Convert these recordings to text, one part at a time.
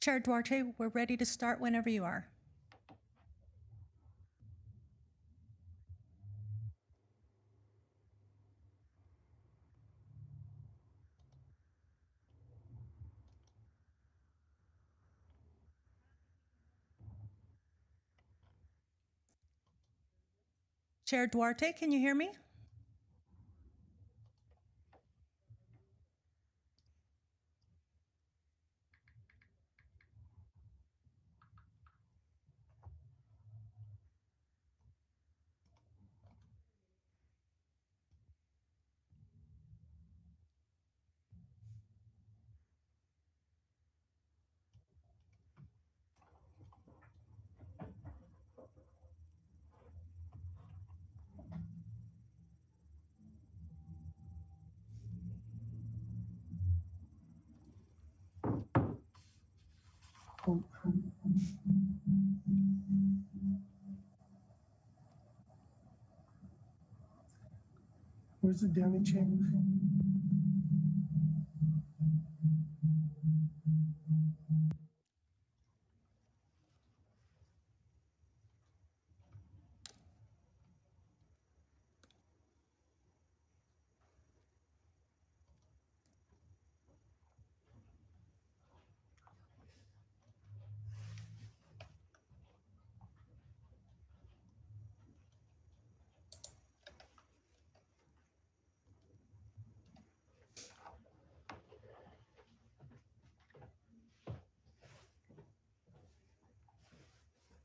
Chair Duarte, we're ready to start whenever you are. Chair Duarte, can you hear me? Where's the Downey chamber?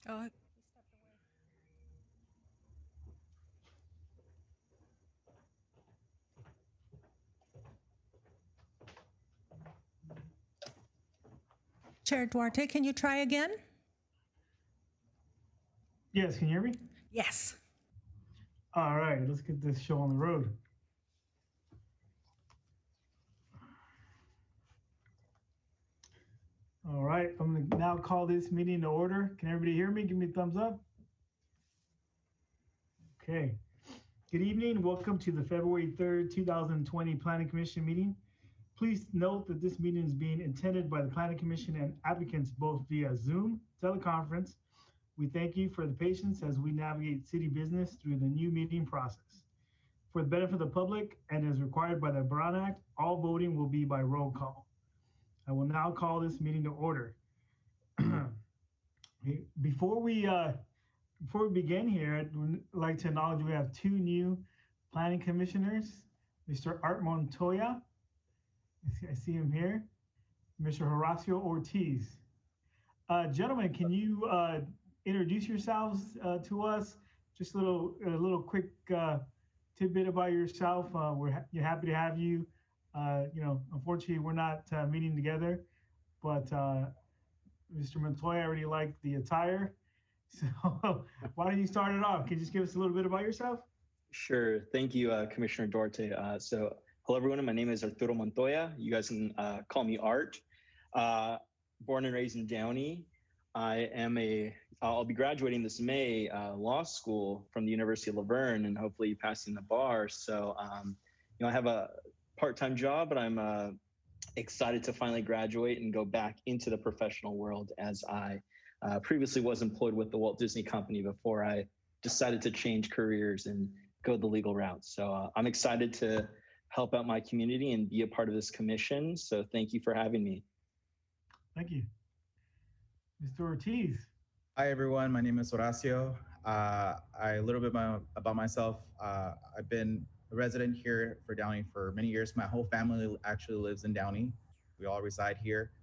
Oh, Chair Duarte, can you try again? Yes, can you hear me? Yes. All right, let's get this show on the road. All right, I'm gonna now call this meeting to order. Can everybody hear me? Give me a thumbs up. Okay. Good evening. Welcome to the February 3rd, 2020 Planning Commission meeting. Please note that this meeting is being attended by the Planning Commission and applicants both via Zoom teleconference. We thank you for the patience as we navigate city business through the new meeting process. For the benefit of the public and as required by the Brown Act, all voting will be by roll call. I will now call this meeting to order. Before we begin here, I'd like to acknowledge we have two new planning commissioners, Mr. Art Montoya, I see him here, Mr. Horacio Ortiz. Gentlemen, can you introduce yourselves to us? Just a little quick tidbit about yourself. We're happy to have you. Unfortunately, we're not meeting together, but Mr. Montoya, I already liked the attire. So why don't you start it off? Can you just give us a little bit about yourself? Sure. Thank you, Commissioner Duarte. Hello, everyone. My name is Arturo Montoya. You guys can call me Art. Born and raised in Downey. I'll be graduating this May law school from the University of Laverne and hopefully passing the bar. So, I have a part-time job, but I'm excited to finally graduate and go back into the professional world, as I previously was employed with the Walt Disney Company before I decided to change careers and go the legal route. So I'm excited to help out my community and be a part of this commission. So thank you for having me. Thank you. Mr. Ortiz. Hi, everyone. My name is Horacio. A little bit about myself. I've been a resident here for Downey for many years. My whole family actually lives in Downey. We all reside here.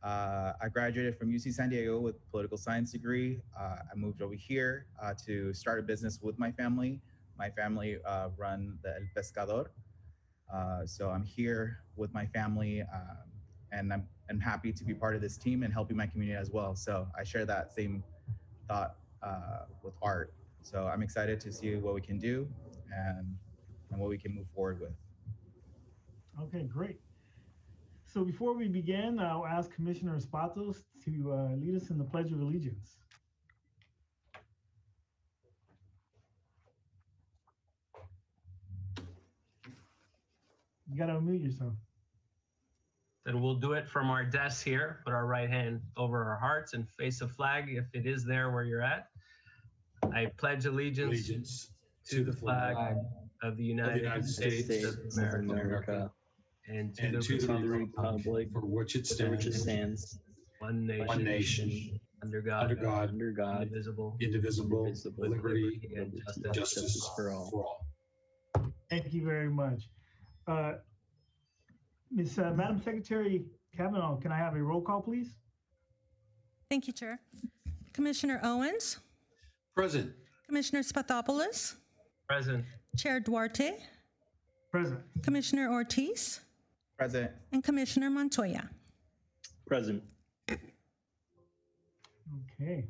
I graduated from UC San Diego with a political science degree. I moved over here to start a business with my family. My family run the El Pescador. So I'm here with my family and I'm happy to be part of this team and helping my community as well. So I share that same thought with Art. So I'm excited to see what we can do and what we can move forward with. Okay, great. So before we begin, I'll ask Commissioner Espatos to lead us in the Pledge of Allegiance. You gotta unmute yourself. then we'll do it from our desks here. Put our right hand over our hearts and face a flag if it is there where you're at. I pledge allegiance to the flag of the United States of America and to the republic for which it stands, one one nation, nation, under God, under God, indivisible, indivisible, with liberty and and justice for all. Thank you very much. Madam Secretary Kavanaugh, can I have a roll call, please? Thank you, Chair. Commissioner Owens, Present. Commissioner Spathopoulos, Present. Chair Duarte, Present. Commissioner Ortiz, Present. and Commissioner Montoya. Present. Okay.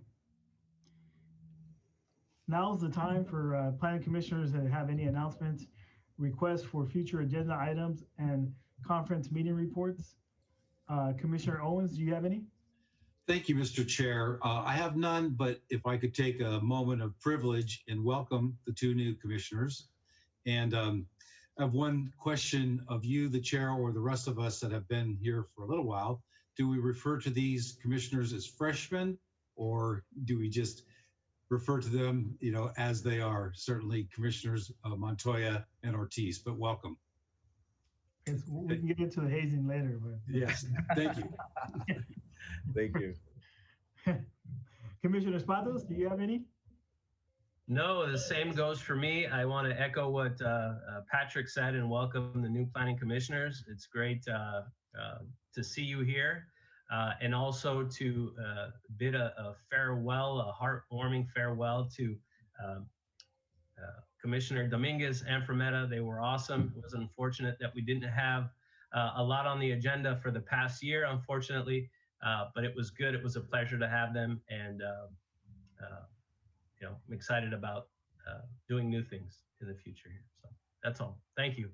Now's the time for planning commissioners that have any announcements, requests for future agenda items, and conference meeting reports. Commissioner Owens, do you have any? Thank you, Mr. Chair. I have none, but if I could take a moment of privilege and welcome the two new commissioners. And I have one question of you, the chair, or the rest of us that have been here for a little while. Do we refer to these commissioners as freshmen, or do we just refer to them, as they are? Certainly Commissioners Montoya and Ortiz, but welcome. We can get into the hazing later, but Yes, thank you. Thank you. Commissioner Spathos, do you have any? No, the same goes for me. I want to echo what Patrick said and welcome the new planning commissioners. It's great to see you here, and also to bid a farewell, a heartwarming farewell to Commissioner Dominguez and Frometa. They were awesome. It was unfortunate that we didn't have a lot on the agenda for the past year, unfortunately, but it was good. It was a pleasure to have them, and I'm excited about doing new things in the future here. So that's all. Thank you.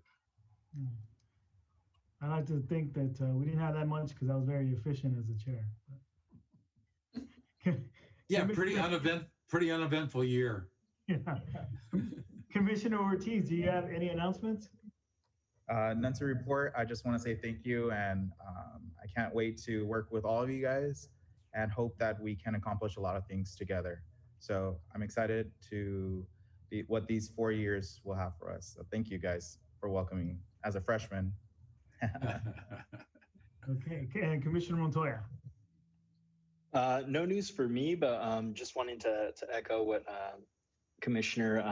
I like to think that we didn't have that much because I was very efficient as a chair. Yeah, pretty uneventful year. Yeah. Commissioner Ortiz, do you have any announcements? None to report. I just want to say thank you, and I can't wait to work with all of you guys and hope that we can accomplish a lot of things together. So I'm excited to be what these 4 years will have for us. So thank you guys for welcoming me as a freshman. Okay, and Commissioner Montoya. No news for me, but just wanting to echo what Commissioner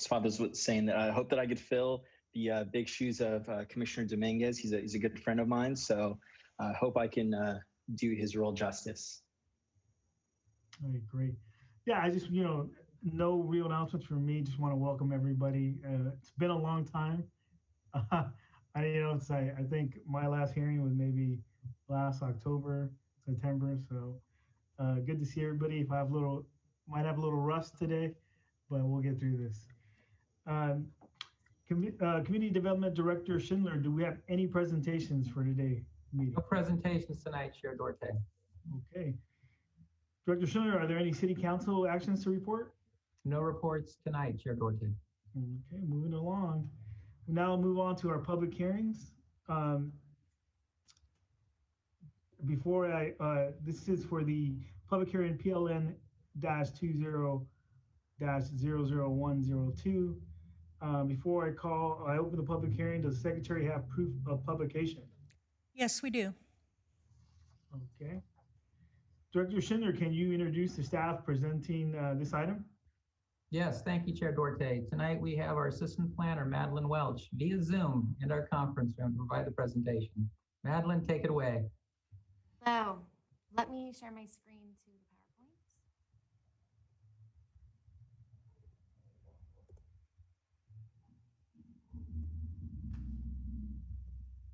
Spathos was saying, that I hope that I could fill the big shoes of Commissioner Dominguez. He's a good friend of mine, so I hope I can do his role justice. All right, great. Yeah, I just, no real announcements from me. Just want to welcome everybody. It's been a long time. I think my last hearing was maybe last October, September. So good to see everybody. If I have might have a little rust today, but we'll get through this. Community Development Director Schindler, do we have any presentations for today's meeting? No presentations tonight, Chair Duarte. Okay. Director Schindler, are there any city council actions to report? No reports tonight, Chair Duarte. Okay, moving along. We'll now move on to our public hearings. This is for the public hearing PLN-20-00102. Before I open the public hearing, does the secretary have proof of publication? Yes, we do. Okay. Director Schindler, can you introduce the staff presenting this item? Yes, thank you, Chair Duarte. Tonight we have our Assistant Planner, Madeline Welch, via Zoom in our conference room to provide the presentation. Madeline, take it away. Hello. Let me share my screen to the PowerPoint.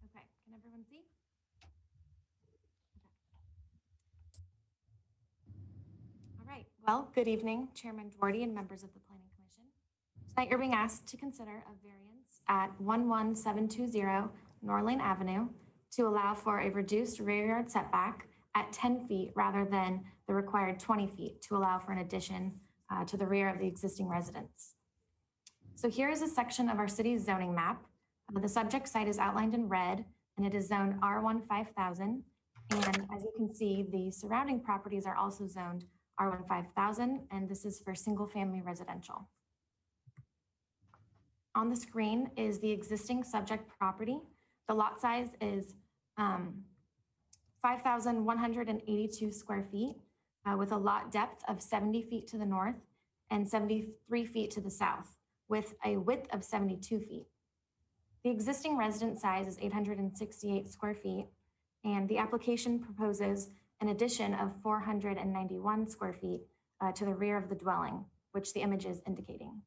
Okay, can everyone see? Okay. All right. Well, good evening, Chairman Duarte and members of the Planning Commission. Tonight you're being asked to consider a variance at 11720 Norlane Avenue to allow for a reduced rear yard setback at 10 feet rather than the required 20 feet to allow for an addition to the rear of the existing residence. So here is a section of our city's zoning map The subject site is outlined in red, and it is zoned R1 5000. And as you can see, the surrounding properties are also zoned R1 5000, and this is for single-family residential. On the screen is the existing subject property. The lot size is 5,182 square feet with a lot depth of 70 feet to the north and 73 feet to the south, with a width of 72 feet. The existing resident size is 868 square feet, and the application proposes an addition of 491 square feet to the rear of the dwelling, which the image is indicating.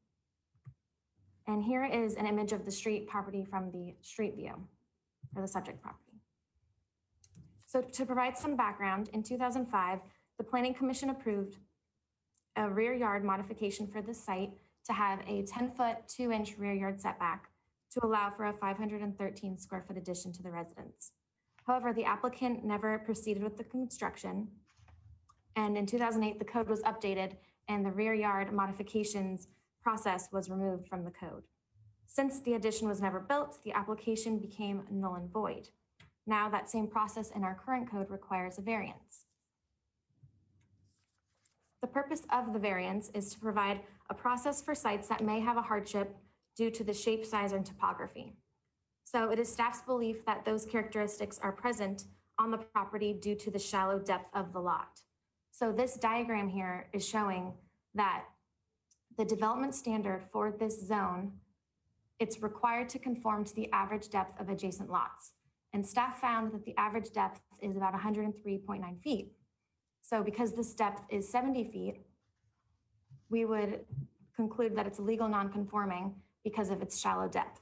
And here is an image of the street property from the street view for the subject property. So to provide some background, in 2005, the Planning Commission approved a rear yard modification for this site to have a 10-foot, 2-inch rear yard setback to allow for a 513 square foot addition to the residence. However, the applicant never proceeded with the construction. And in 2008, the code was updated and the rear yard modifications process was removed from the code. Since the addition was never built, the application became null and void. Now that same process in our current code requires a variance. The purpose of the variance is to provide a process for sites that may have a hardship due to the shape, size, and topography. So it is staff's belief that those characteristics are present on the property due to the shallow depth of the lot. So this diagram here is showing that the development standard for this zone, it's required to conform to the average depth of adjacent lots. And staff found that the average depth is about 103.9 feet. So because this depth is 70 feet, we would conclude that it's legal non-conforming because of its shallow depth.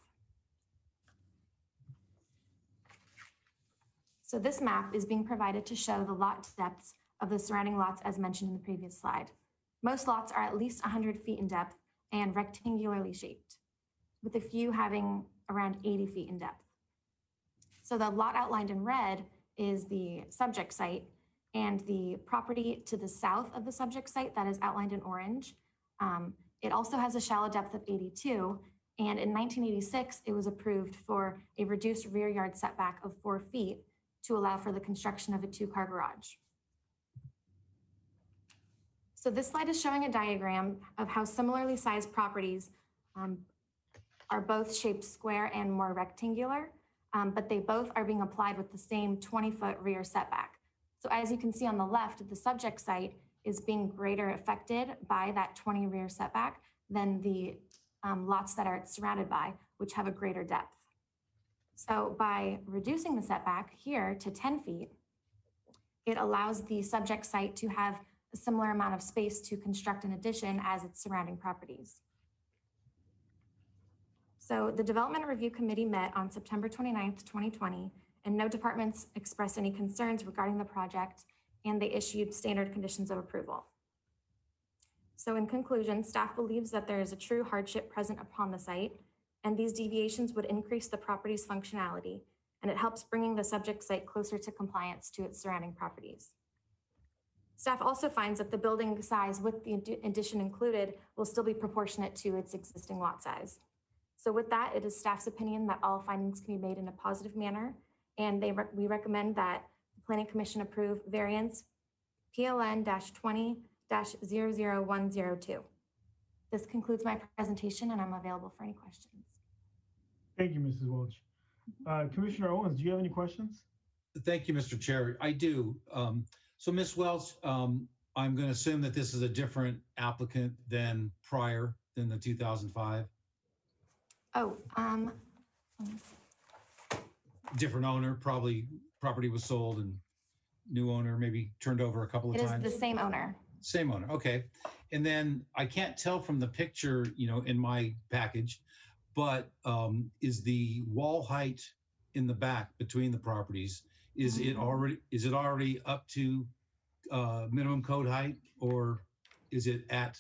So this map is being provided to show the lot depths of the surrounding lots as mentioned in the previous slide. Most lots are at least 100 feet in depth and rectangularly shaped, with a few having around 80 feet in depth. So the lot outlined in red is the subject site, and the property to the south of the subject site that is outlined in orange. It also has a shallow depth of 82, and in 1986, it was approved for a reduced rear yard setback of 4 feet to allow for the construction of a 2-car garage. So this slide is showing a diagram of how similarly sized properties are both shaped square and more rectangular, but they both are being applied with the same 20-foot rear setback. So as you can see on the left, the subject site is being greater affected by that 20 rear setback than the lots that are surrounded by, which have a greater depth. So by reducing the setback here to 10 feet, it allows the subject site to have a similar amount of space to construct an addition as its surrounding properties. So the Development Review Committee met on September 29th, 2020, and no departments expressed any concerns regarding the project, and they issued standard conditions of approval. So in conclusion, staff believes that there is a true hardship present upon the site, and these deviations would increase the property's functionality, and it helps bringing the subject site closer to compliance to its surrounding properties. Staff also finds that the building size with the addition included will still be proportionate to its existing lot size. So with that, it is staff's opinion that all findings can be made in a positive manner, and we recommend that the Planning Commission approve variance PLN-20-00102. This concludes my presentation, and I'm available for any questions. Thank you, Mrs. Welch. Commissioner Owens, do you have any questions? Thank you, Mr. Chair. I do. So Ms. Welch, I'm going to assume that this is a different applicant than prior than the 2005? Oh, different owner, probably property was sold and new owner maybe turned over a couple of times. It is the same owner. Same owner, okay. And then I can't tell from the picture, in my package, but is the wall height in the back between the properties, is it already up to minimum code height, or is it at,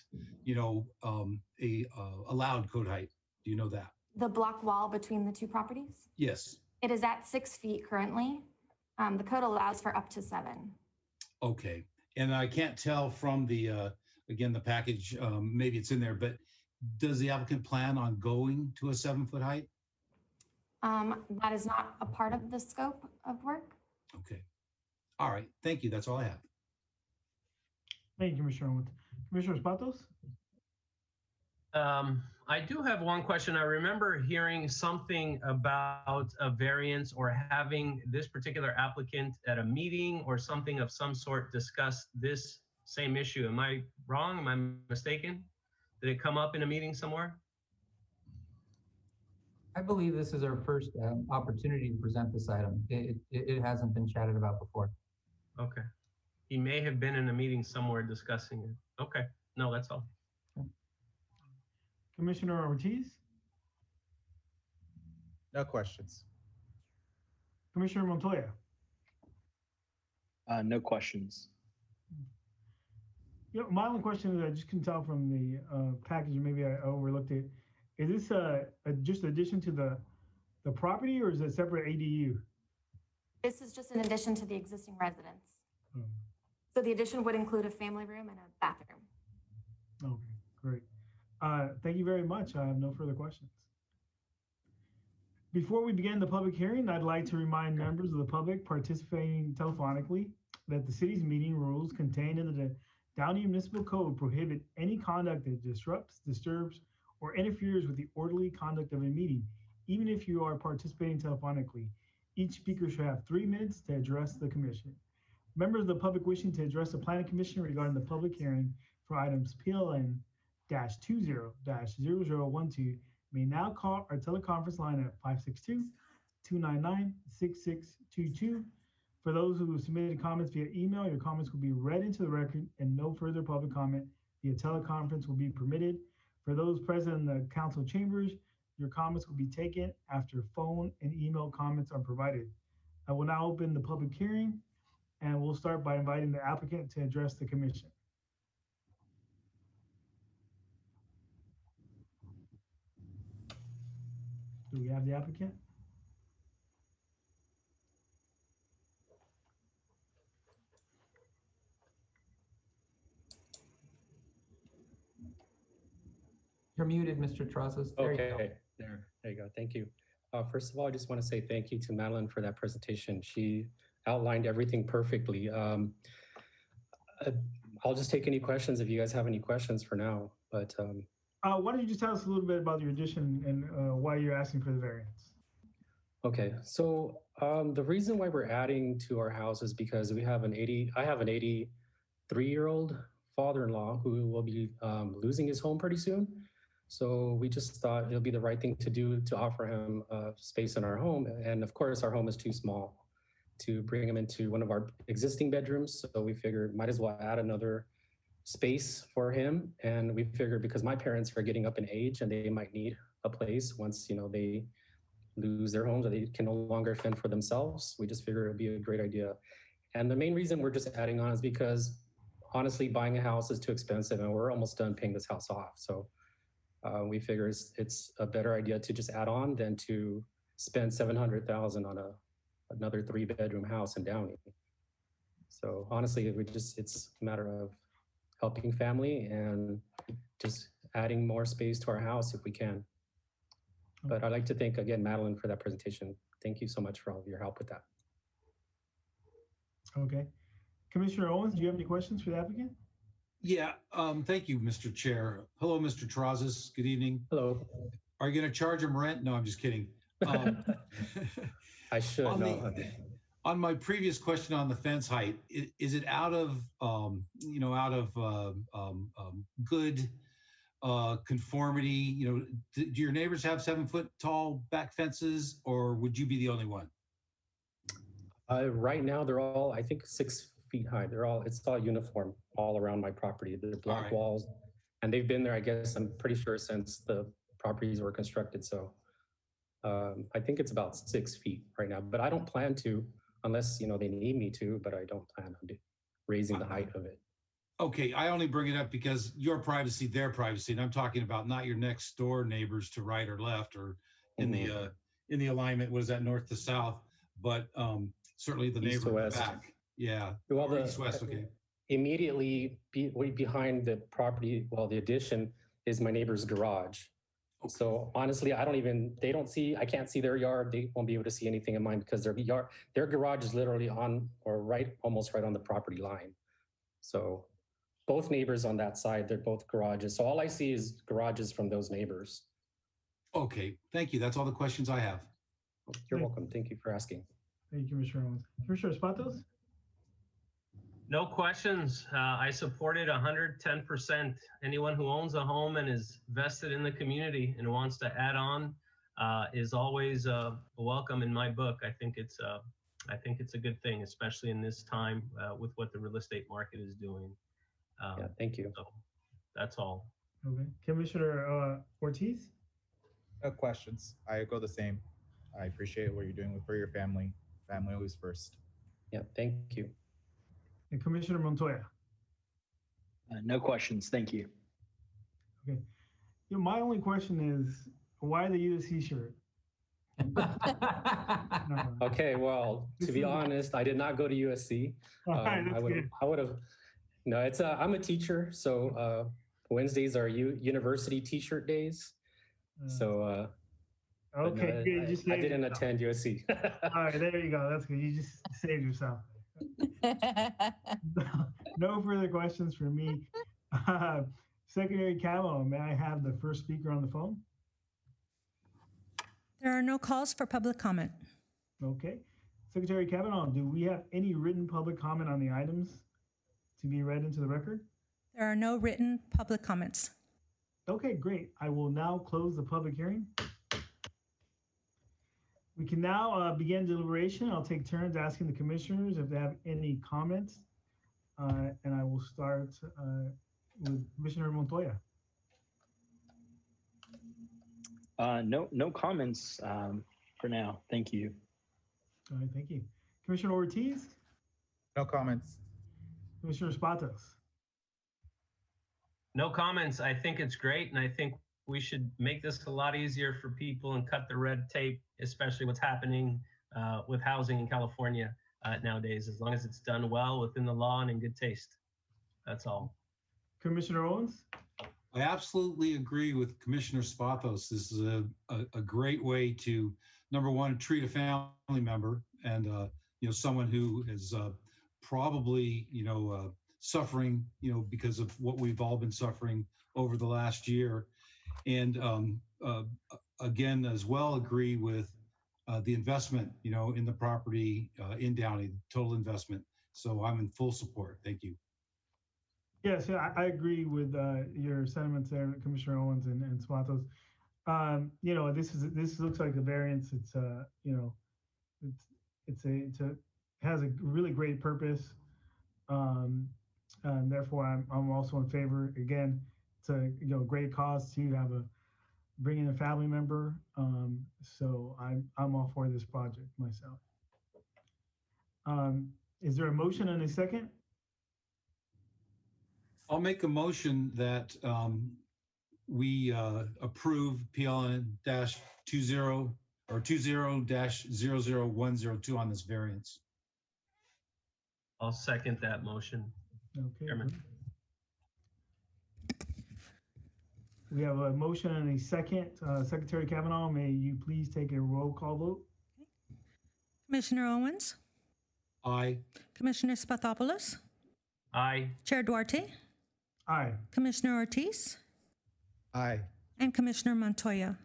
allowed code height? Do you know that? The block wall between the two properties? Yes. It is at 6 feet currently. The code allows for up to 7. Okay. And I can't tell from the, again, the package, maybe it's in there, but does the applicant plan on going to a 7-foot height? That is not a part of the scope of work. Okay. All right. Thank you. That's all I have. Thank you, Commissioner Owens. Commissioner Spatos? I do have one question. I remember hearing something about a variance or having this particular applicant at a meeting or something of some sort discuss this same issue. Am I wrong? Am I mistaken? Did it come up in a meeting somewhere? I believe this is our first opportunity to present this item. It hasn't been chatted about before. Okay. He may have been in a meeting somewhere discussing it. Okay. No, that's all. Commissioner Ortiz? No questions. Commissioner Montoya? No questions. Yeah, my only question is I just can tell from the package, maybe I overlooked it. Is this just addition to the property or is it a separate ADU? This is just in addition to the existing residence. Oh, So the addition would include a family room and a bathroom. okay, great. Thank you very much. I have no further questions. Before we begin the public hearing, I'd like to remind members of the public participating telephonically that the city's meeting rules contained in the Downey Municipal Code prohibit any conduct that disrupts, disturbs, or interferes with the orderly conduct of a meeting, even if you are participating telephonically. Each speaker should have 3 minutes to address the commission. Members of the public wishing to address the Planning Commission regarding the public hearing for items PLN-20-0012 may now call our teleconference line at 562-299-6622. For those who submitted comments via email, your comments will be read into the record and no further public comment via teleconference will be permitted. For those present in the council chambers, your comments will be taken after phone and email comments are provided. I will now open the public hearing and we'll start by inviting the applicant to address the commission. Do we have the applicant? You're muted, Mr. Trozes. There you go. Okay, there you go. Thank you. First of all, I just want to say thank you to Madeline for that presentation. She outlined everything perfectly. I'll just take any questions if you guys have any questions for now. But why don't you just tell us a little bit about your addition and why you're asking for the variance? okay, so the reason why we're adding to our house is because I have an 83-year-old father-in-law who will be losing his home pretty soon. So we just thought it'll be the right thing to do to offer him space in our home. And of course, our home is too small to bring him into one of our existing bedrooms. So we figured might as well add another space for him. And we figured because my parents are getting up in age and they might need a place once, you know, they lose their homes or they can no longer fend for themselves, we just figured it'd be a great idea. And the main reason we're just adding on is because honestly, buying a house is too expensive and we're almost done paying this house off. So we figure it's a better idea to just add on than to spend $700,000 on another 3-bedroom house in Downey. So honestly, it's a matter of helping family and just adding more space to our house if we can. But I'd like to thank again, Madeline, for that presentation. Thank you so much for all of your help with that. Okay. Commissioner Owens, do you have any questions for the applicant? Yeah, thank you, Mr. Chair. Hello, Mr. Trozes. Good evening. Hello. Are you going to charge him rent? No, I'm just kidding. I should know. On my previous question on the fence height, is it out of good conformity? You know, do your neighbors have 7-foot tall back fences, or would you be the only one? Right now, they're all, I think, 6 feet high. It's all uniform all around my property. They're block walls, and they've been there, I guess, I'm pretty sure since the properties were constructed. So I think it's about 6 feet right now, but I don't plan to unless, you know, they need me to, but I don't plan on raising the height of it. Okay, I only bring it up because your privacy, their privacy, and I'm talking about not your next door neighbors to right or left or in the alignment. What is that, north to south? But certainly the East neighbor to west. back. Yeah. Well, East west. Okay. Immediately behind the property, well, the addition is my neighbor's garage. So honestly, I can't see their yard. They won't be able to see anything in mine because their garage is literally on or almost right on the property line. So both neighbors on that side, they're both garages. So all I see is garages from those neighbors. Okay, thank you. That's all the questions I have. You're welcome. Thank you for asking. Thank you, Commissioner Owens. Commissioner Espatos? No questions. I support it 110%. Anyone who owns a home and is vested in the community and wants to add on is always welcome in my book. I think it's a good thing, especially in this time with what the real estate market is doing. Yeah, thank you. So that's all. Okay. Commissioner Ortiz? No questions. I go the same. I appreciate what you're doing for your family. Family always first. Yeah, thank you. And Commissioner Montoya? No questions. Thank you. Okay. You know, my only question is, why the USC shirt? No. Okay, well, to be honest, I did not go to USC. All right, that's good. I would have. No, I'm a teacher, so Wednesdays are university T-shirt days. So. Okay, no, good. You just I saved didn't yourself. attend USC. All right, there you go. That's good. You just saved yourself. No further questions for me. Secretary Cavanaugh, may I have the first speaker on the phone? There are no calls for public comment. Okay. Secretary Cavanaugh, do we have any written public comment on the items to be read into the record? There are no written public comments. Okay, great. I will now close the public hearing. We can now begin deliberation. I'll take turns asking the commissioners if they have any comments. And I will start with Commissioner Montoya. No comments for now. Thank you. All right, thank you. Commissioner Ortiz? No comments. Commissioner Spatos? No comments. I think it's great, and I think we should make this a lot easier for people and cut the red tape, especially what's happening with housing in California nowadays, as long as it's done well within the law and in good taste. That's all. Commissioner Owens? I absolutely agree with Commissioner Spatos. This is a great way to, number one, treat a family member and someone who is probably suffering because of what we've all been suffering over the last year. And again, as well, agree with the investment in the property in Downey, total investment. So I'm in full support. Thank you. Yes, I agree with your sentiments there, Commissioner Owens and Spatos. This looks like a variance. It's has a really great purpose, and therefore I'm also in favor. Again, it's a great cause to have bring in a family member. So I'm all for this project myself. Is there a motion and a second? I'll make a motion that we approve PLN-20 or 20-00102 on this variance. I'll second that motion. Okay. Chairman. We have a motion and a second. Secretary Cavanaugh, may you please take a roll call vote? Commissioner Owens? Aye. Commissioner Spathopoulos? Aye. Chair Duarte? Aye. Commissioner Ortiz? Aye. And Commissioner Montoya?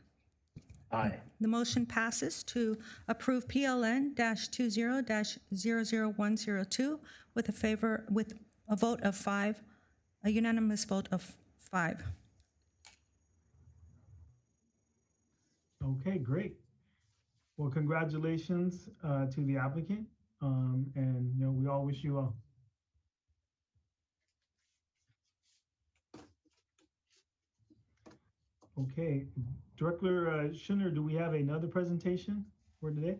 Aye. The motion passes to approve PLN-20-00102 with a vote of 5, a unanimous vote of 5. Okay, great. Well, congratulations to the applicant, and we all wish you well. Okay, Director Schindler, do we have another presentation for today?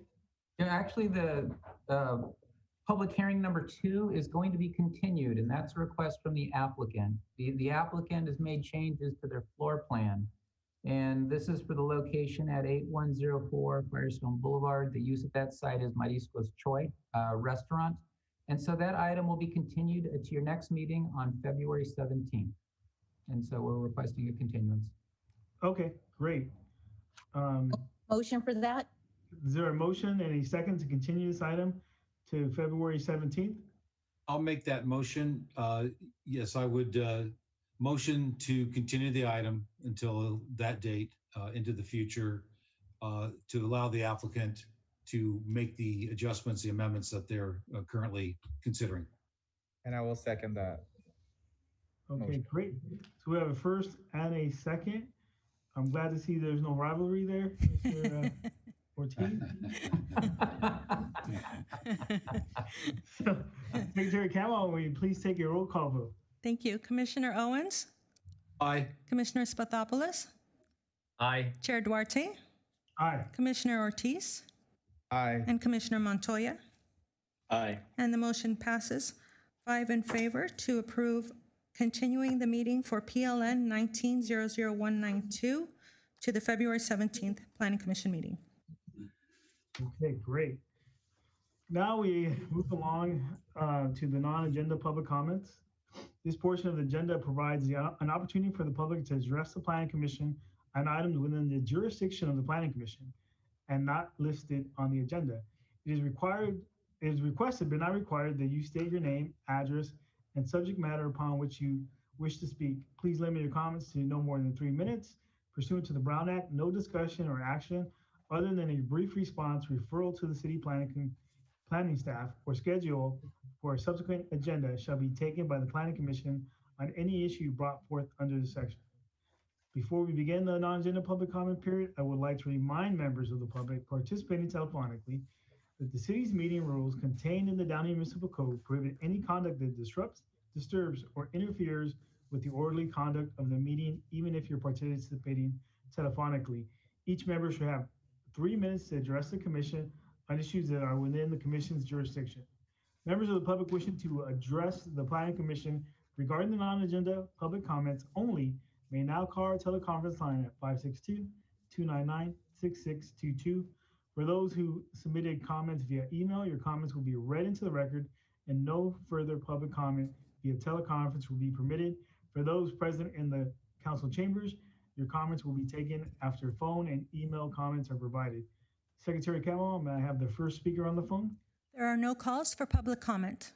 Yeah, actually, the public hearing number 2 is going to be continued, and that's a request from the applicant. The applicant has made changes to their floor plan, and this is for the location at 8104 Firestone Boulevard. The use of that site is Mariscos Choi restaurant. And so that item will be continued to your next meeting on February 17th. And so we're requesting a continuance. Okay, great. Motion for that? Is there a motion and a second to continue this item to February 17th? I'll make that motion. Yes, I would motion to continue the item until that date into the future to allow the applicant to make the adjustments, the amendments that they're currently considering. And I will second that. Okay, Motion. great. So we have a first and a second. I'm glad to see there's no rivalry there, Mr. Ortiz. So, Secretary Campbell, will you please take a roll call vote? Thank you. Commissioner Owens, Aye. Commissioner Spathopoulos, Aye. Chair Duarte, Aye. Commissioner Ortiz, Aye. and Commissioner Montoya. Aye. And the motion passes 5 in favor to approve continuing the meeting for PLN 19-00192 to the February 17th Planning Commission meeting. Okay, great. Now we move along to the non-agenda public comments. This portion of the agenda provides an opportunity for the public to address the Planning Commission on items within the jurisdiction of the Planning Commission and not listed on the agenda. It is requested but not required that you state your name, address, and subject matter upon which you wish to speak. Please limit your comments to no more than 3 minutes. Pursuant to the Brown Act, no discussion or action other than a brief response, referral to the city planning staff, or schedule for a subsequent agenda shall be taken by the Planning Commission on any issue brought forth under this section. Before we begin the non-agenda public comment period, I would like to remind members of the public participating telephonically that the city's meeting rules contained in the Downey Municipal Code prohibit any conduct that disrupts, disturbs, or interferes with the orderly conduct of the meeting, even if you're participating telephonically. Each member should have 3 minutes to address the commission on issues that are within the commission's jurisdiction. Members of the public wishing to address the Planning Commission regarding the non-agenda public comments only may now call our teleconference line at 562-299-6622. For those who submitted comments via email, your comments will be read into the record and no further public comment via teleconference will be permitted. For those present in the council chambers, your comments will be taken after phone and email comments are provided. Secretary Campbell, may I have the first speaker on the phone? There are no calls for public comment.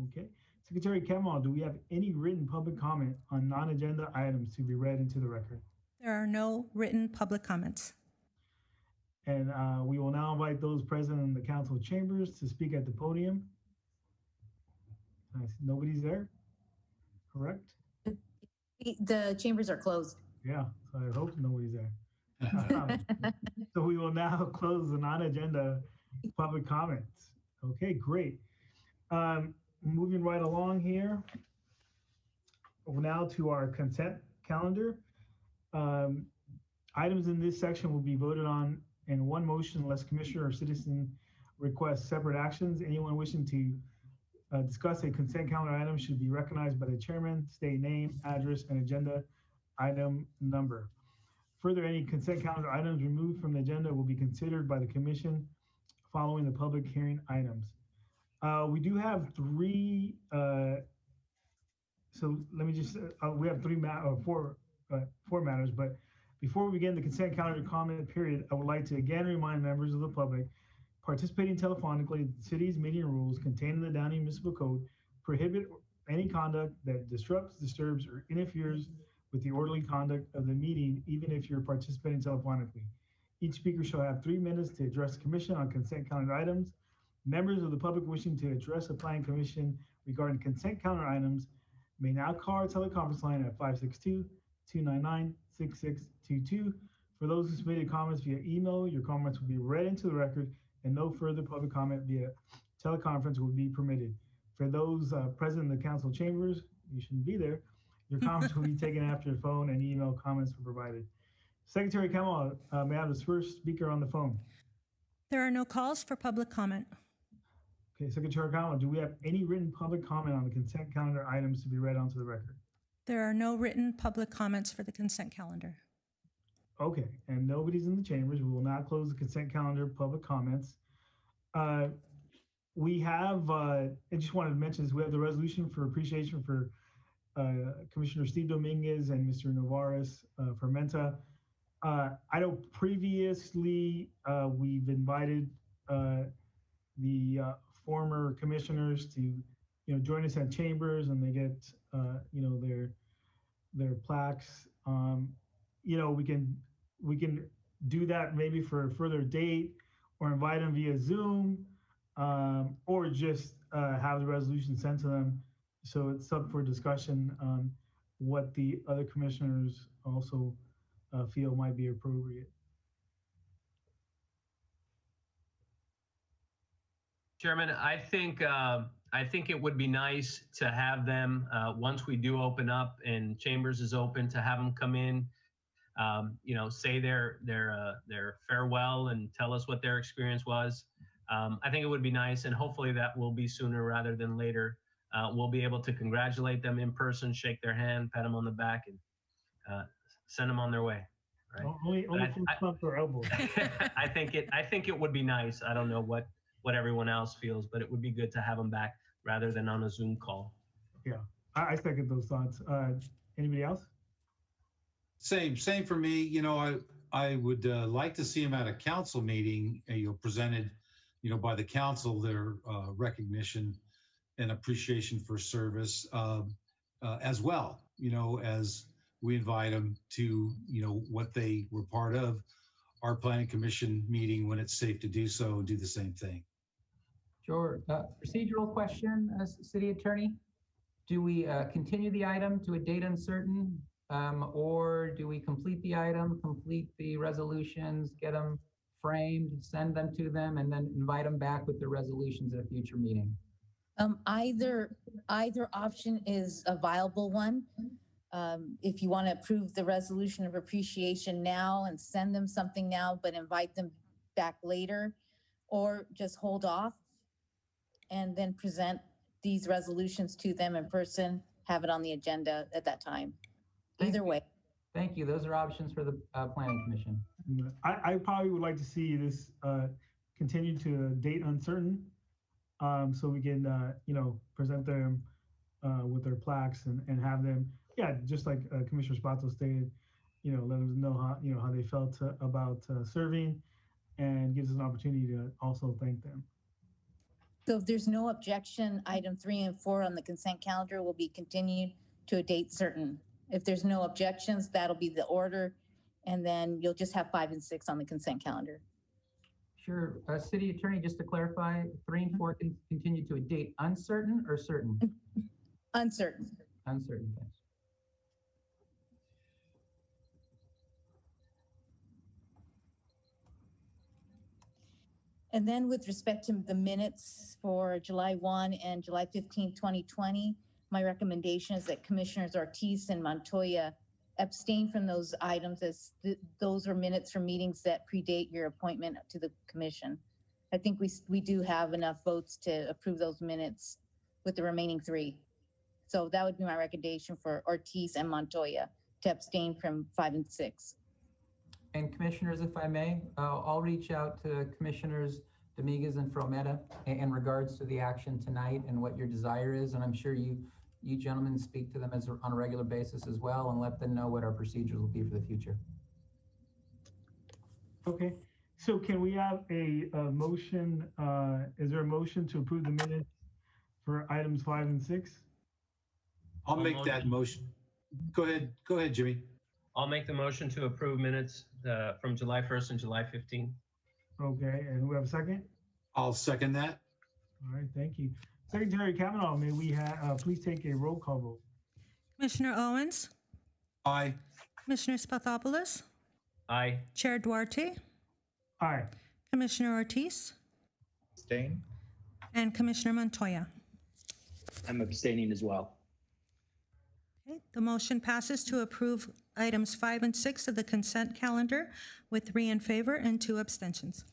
Okay. Secretary Campbell, do we have any written public comment on non-agenda items to be read into the record? There are no written public comments. And we will now invite those present in the council chambers to speak at the podium. Nobody's there, correct? The chambers are closed. Yeah, so I hope nobody's there. So we will now close the non-agenda public comments. Okay, great. Moving right along here. Now to our consent calendar. Items in this section will be voted on in one motion unless commissioner or citizen requests separate actions. Anyone wishing to discuss a consent calendar item should be recognized by the chairman, state name, address, and agenda item number. Further, any consent calendar items removed from the agenda will be considered by the commission following the public hearing items. We do have three, so let me just, we have four matters, but before we begin the consent calendar comment period, I would like to again remind members of the public participating telephonically, the city's meeting rules contained in the Downey Municipal Code prohibit any conduct that disrupts, disturbs, or interferes with the orderly conduct of the meeting, even if you're participating telephonically. Each speaker shall have 3 minutes to address the commission on consent calendar items. Members of the public wishing to address the Planning Commission regarding consent calendar items may now call our teleconference line at 562-299-6622. For those who submitted comments via email, your comments will be read into the record and no further public comment via teleconference will be permitted. For those present in the council chambers, you shouldn't be there. Your comments will be taken after phone and email comments are provided. Secretary Kamal, may I have the first speaker on the phone? There are no calls for public comment. Okay, Secretary Kamal, do we have any written public comment on the consent calendar items to be read onto the record? There are no written public comments for the consent calendar. Okay, and nobody's in the chambers. We will now close the consent calendar public comments. We have, I just wanted to mention this, we have the resolution for appreciation for Commissioner Steve Dominguez and Mr. Navarez Fermenta. I know previously we've invited the former commissioners to join us at chambers, and they get their plaques. We can do that maybe for a further date, or invite them via Zoom, or just have the resolution sent to them. So it's up for discussion on what the other commissioners also feel might be appropriate. Chairman, I think it would be nice to have them once we do open up and chambers is open, to have them come in, say their farewell and tell us what their experience was. I think it would be nice, and hopefully that will be sooner rather than later. We'll be able to congratulate them in person, shake their hand, pat them on the back, and send them on their way. Right? Only from stump or elbow. I think it would be nice. I don't know what everyone else feels, but it would be good to have them back rather than on a Zoom call. Yeah, I second those thoughts. Anybody else? Same for me. I would like to see them at a council meeting, presented, by the council, their recognition and appreciation for service, as well, as we invite them to, what they were part of our planning commission meeting when it's safe to do so, and do the same thing. Sure. Procedural question, City Attorney. Do we continue the item to a date uncertain, or do we complete the item, complete the resolutions, get them framed, send them to them, and then invite them back with the resolutions at a future meeting? Either option is a viable one. If you want to approve the resolution of appreciation now and send them something now, but invite them back later, or just hold off and then present these resolutions to them in person, have it on the agenda at that time. Either way. Thank you. Those are options for the Planning Commission. I probably would like to see this continue to a date uncertain, so we can, present them with their plaques and have them, just like Commissioner Spato stated, let them know how they felt about serving, and gives us an opportunity to also thank them. So if there's no objection, item 3 and 4 on the consent calendar will be continued to a date certain. If there's no objections, that'll be the order, and then you'll just have 5 and 6 on the consent calendar. Sure. City Attorney, just to clarify, 3 and 4 can continue to a date uncertain or certain? Uncertain. Uncertain, thanks. And then with respect to the minutes for July 1 and July 15, 2020, my recommendation is that Commissioners Ortiz and Montoya abstain from those items, as those are minutes from meetings that predate your appointment to the commission. I think we do have enough votes to approve those minutes with the remaining 3. So that would be my recommendation for Ortiz and Montoya, to abstain from 5 and 6. And Commissioners, if I may, I'll reach out to Commissioners Dominguez and Fermenta in regards to the action tonight and what your desire is. And I'm sure you gentlemen speak to them on a regular basis as well, and let them know what our procedures will be for the future. Okay, so can we have a motion? Is there a motion to approve the minutes for items 5 and 6? I'll make that motion. Go ahead, Jimmy. I'll make the motion to approve minutes from July 1st and July 15th. Okay, and we have a second? I'll second that. All right, thank you. Secretary Kavanaugh, may we please take a roll call vote? Commissioner Owens, Aye. Commissioner Spathopoulos, Aye. Chair Duarte, Aye. Commissioner Ortiz, Abstain. and Commissioner Montoya. I'm abstaining as well. Okay, the motion passes to approve items 5 and 6 of the consent calendar with 3 in favor and 2 abstentions.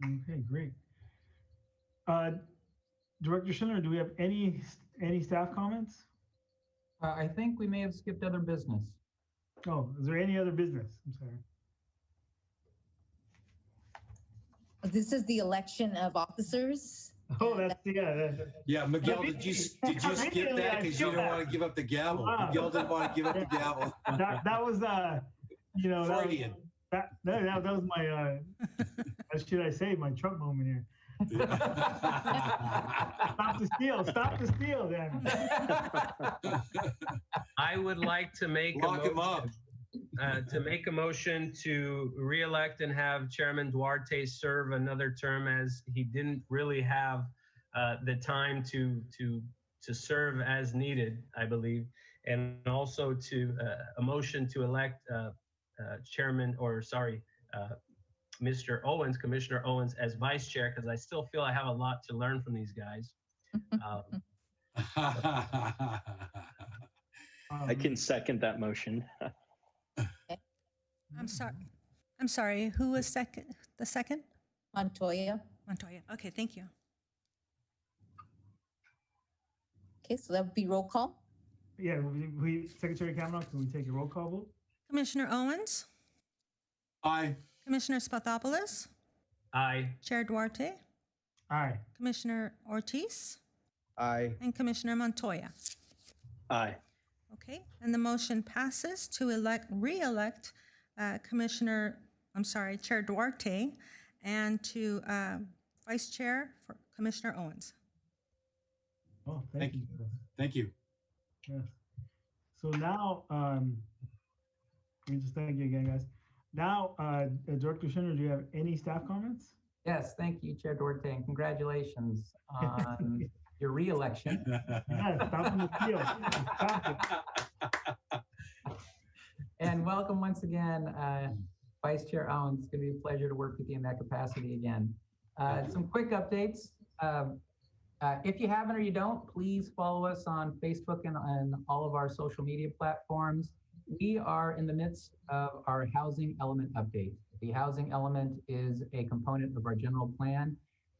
Okay, great. Director Schindler, do we have any staff comments? I think we may have skipped other business. Oh, is there any other business? I'm sorry. This is the election of officers. Oh, that's yeah. Yeah, Miguel, did you skip that because you don't want to give up the gavel? Wow. Miguel didn't want to give up the gavel. That was you know, Freudian. that was my what should I say, my Trump moment here. Stop the steal, then. I would like to make Lock him up. To make a motion to re-elect and have Chairman Duarte serve another term, as he didn't really have the time to serve as needed, I believe, and also to a motion to elect Mr. Owens, Commissioner Owens, as vice chair, because I still feel I have a lot to learn from these guys. I can second that motion. I'm sorry, who was the second? Montoya. Montoya. Okay, thank you. Okay, so that would be roll call. Yeah, Secretary Kavanaugh, can we take a roll call vote? Commissioner Owens? Aye. Commissioner Spathopoulos? Aye. Chair Duarte? Aye. Commissioner Ortiz? Aye. And Commissioner Montoya? Aye. Okay, and the motion passes to re-elect Chair Duarte, and to Vice Chair for Commissioner Owens. Oh, thank you. Thank you. Yes. So now, let me just thank you again, guys. Now, Director Schindler, do you have any staff comments? Yes, thank you, Chair Duarte, and congratulations on your re-election. Yes, stop in the field. Stop it. And welcome once again, Vice Chair Owens. It's going to be a pleasure to work with you in that capacity again. Some quick updates. If you haven't or you don't, please follow us on Facebook and all of our social media platforms. We are in the midst of our housing element update. The housing element is a component of our general plan,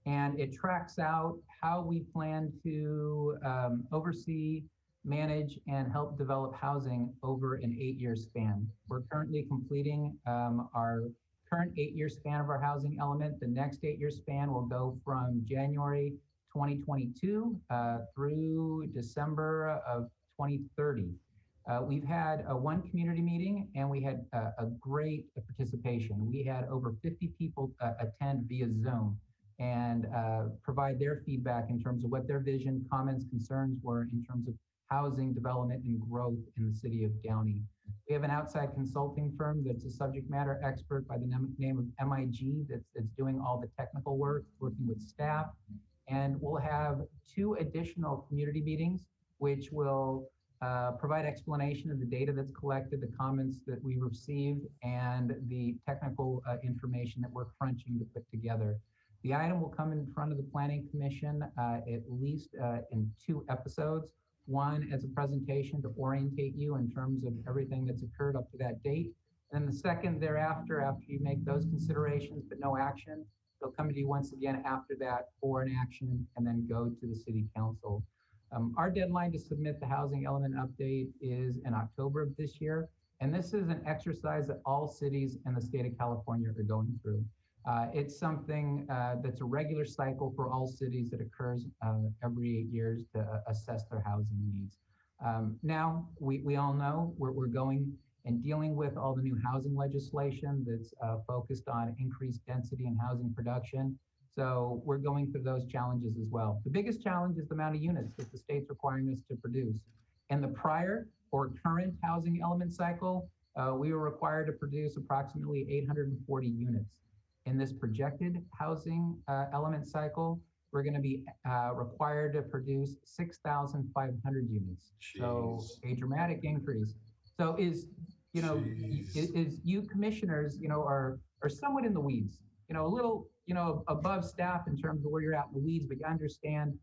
and it tracks out how we plan to oversee, manage, and help develop housing over an 8-year span. We're currently completing our current 8-year span of our housing element. The next 8-year span will go from January 2022 through December of 2030. We've had one community meeting, and we had a great participation. We had over 50 people attend via Zoom and provide their feedback in terms of what their vision, comments, concerns were in terms of housing development and growth in the city of Downey. We have an outside consulting firm that's a subject matter expert by the name of MIG that's doing all the technical work, working with staff. And we'll have 2 additional community meetings, which will provide explanation of the data that's collected, the comments that we received, and the technical information that we're crunching to put together. The item will come in front of the Planning Commission at least in 2 episodes. One as a presentation to orientate you in terms of everything that's occurred up to that date. And the second thereafter, after you make those considerations but no action, they'll come to you once again after that for an action and then go to the City Council. Our deadline to submit the housing element update is in October of this year. And this is an exercise that all cities in the state of California are going through. It's something that's a regular cycle for all cities that occurs every 8 years to assess their housing needs. Now, we all know we're going and dealing with all the new housing legislation that's focused on increased density and housing production. So we're going through those challenges as well. The biggest challenge is the amount of units that the state's requiring us to produce. In the prior or current housing element cycle, we were required to produce approximately 840 units. In this projected housing element cycle, we're going to be required to produce 6,500 units. Jeez. So a dramatic increase. So is you commissioners, are somewhat in the weeds, a little, above staff in terms of where you're at in the weeds, but you understand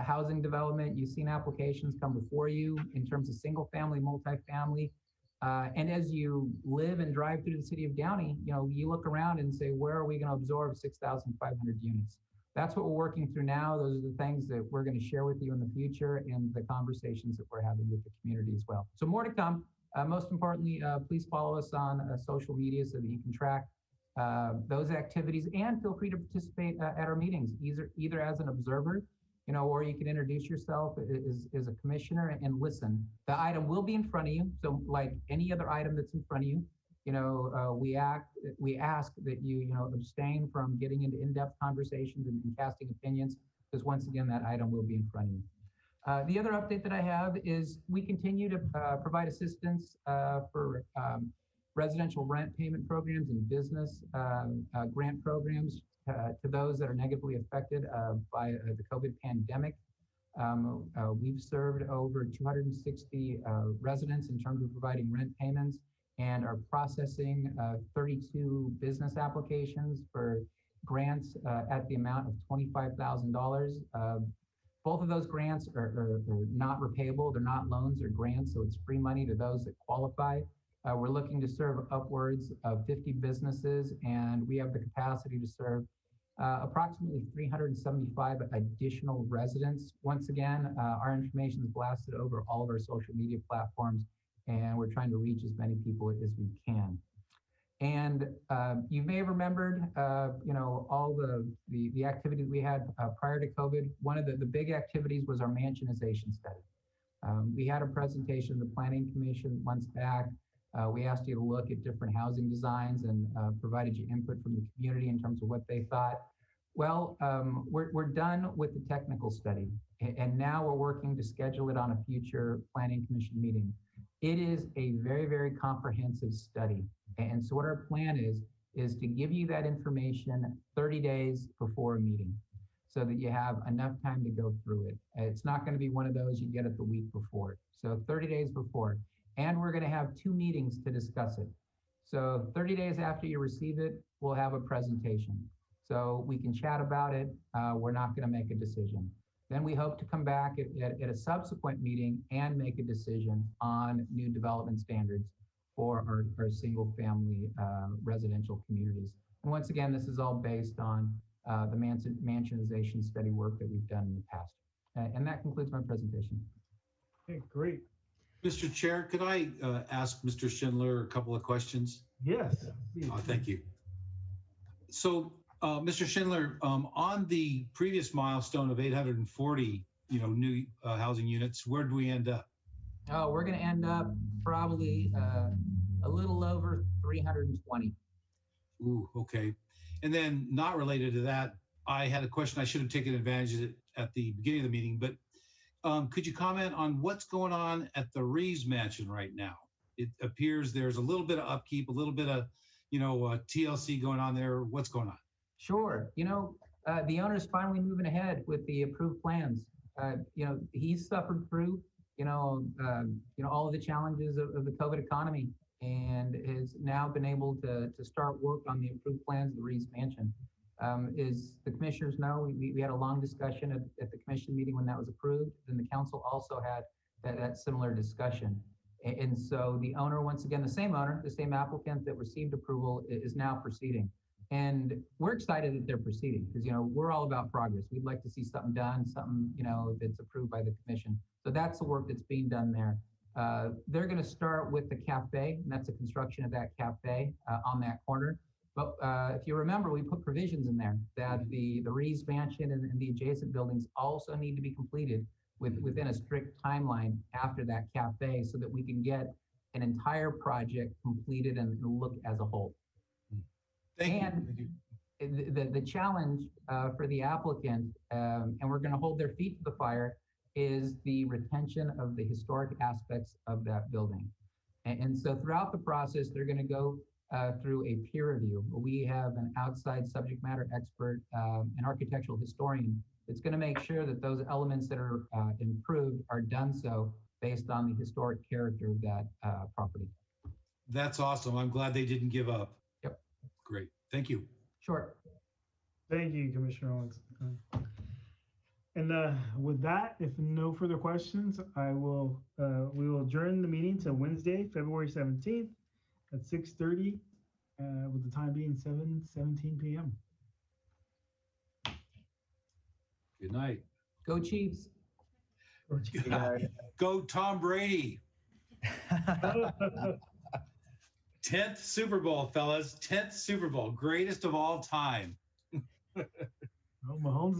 housing development. You've seen applications come before you in terms of single family, multifamily. And as you live and drive through the city of Downey, you look around and say, where are we going to absorb 6,500 units? That's what we're working through now. Those are the things that we're going to share with you in the future and the conversations that we're having with the community as well. So more to come. Most importantly, please follow us on social media so that you can track those activities, and feel free to participate at our meetings, either as an observer, or you can introduce yourself as a commissioner and listen. The item will be in front of you. So like any other item that's in front of you, we ask that you, abstain from getting into in-depth conversations and casting opinions, because once again, that item will be in front of you. The other update that I have is we continue to provide assistance for residential rent payment programs and business grant programs to those that are negatively affected by the COVID pandemic. We've served over 260 residents in terms of providing rent payments, and are processing 32 business applications for grants at the amount of $25,000. Both of those grants are not repayable. They're not loans or grants, so it's free money to those that qualify. We're looking to serve upwards of 50 businesses, and we have the capacity to serve approximately 375 additional residents. Once again, our information is blasted over all of our social media platforms, and we're trying to reach as many people as we can. And you may have remembered, all the activities we had prior to COVID. One of the big activities was our mansionization study. We had a presentation of the Planning Commission months back. We asked you to look at different housing designs and provided you input from the community in terms of what they thought. Well, we're done with the technical study, and now we're working to schedule it on a future Planning Commission meeting. It is a very, very comprehensive study. And so what our plan is to give you that information 30 days before a meeting so that you have enough time to go through it. It's not going to be one of those you get it the week before. So 30 days before. And we're going to have 2 meetings to discuss it. So 30 days after you receive it, we'll have a presentation. So we can chat about it. We're not going to make a decision. Then we hope to come back at a subsequent meeting and make a decision on new development standards for our single family residential communities. And once again, this is all based on the mansionization study work that we've done in the past. And that concludes my presentation. Okay, great. Mr. Chair, could I ask Mr. Schindler a couple of questions? Yes. Thank you. So, Mr. Schindler, on the previous milestone of 840, new housing units, where do we end up? Oh, we're going to end up probably a little over 320. Ooh, okay. And then, not related to that, I had a question. I should have taken advantage of it at the beginning of the meeting, but could you comment on what's going on at the Reeves Mansion right now? It appears there's a little bit of upkeep, a little bit of, TLC going on there. What's going on? Sure. The owner's finally moving ahead with the approved plans. He's suffered through, all of the challenges of the COVID economy, and has now been able to start work on the approved plans of the Reeves Mansion. As the commissioners know, we had a long discussion at the commission meeting when that was approved. Then the council also had that similar discussion. And so the owner, once again, the same owner, the same applicant that received approval is now proceeding. And we're excited that they're proceeding because, we're all about progress. We'd like to see something done, something, that's approved by the commission. So that's the work that's being done there. They're going to start with the cafe, and that's the construction of that cafe on that corner. But if you remember, we put provisions in there that the Reeves Mansion and the adjacent buildings also need to be completed within a strict timeline after that cafe so that we can get an entire project completed and look as a whole. Thank you. The challenge for the applicant, and we're going to hold their feet to the fire, is the retention of the historic aspects of that building. And so throughout the process, they're going to go through a peer review. We have an outside subject matter expert, an architectural historian, that's going to make sure that those elements that are improved are done so based on the historic character of that property. That's awesome. I'm glad they didn't give up. Yep. Great. Thank you. Sure. Thank you, Commissioner Owens. And with that, if no further questions, we will adjourn the meeting to Wednesday, February 17th at 6:30, with the time being 7:17 p.m. Good night. Go Chiefs. Go Tom Brady. 10th Super Bowl, fellas. 10th Super Bowl, greatest of all time. Oh, Mahomes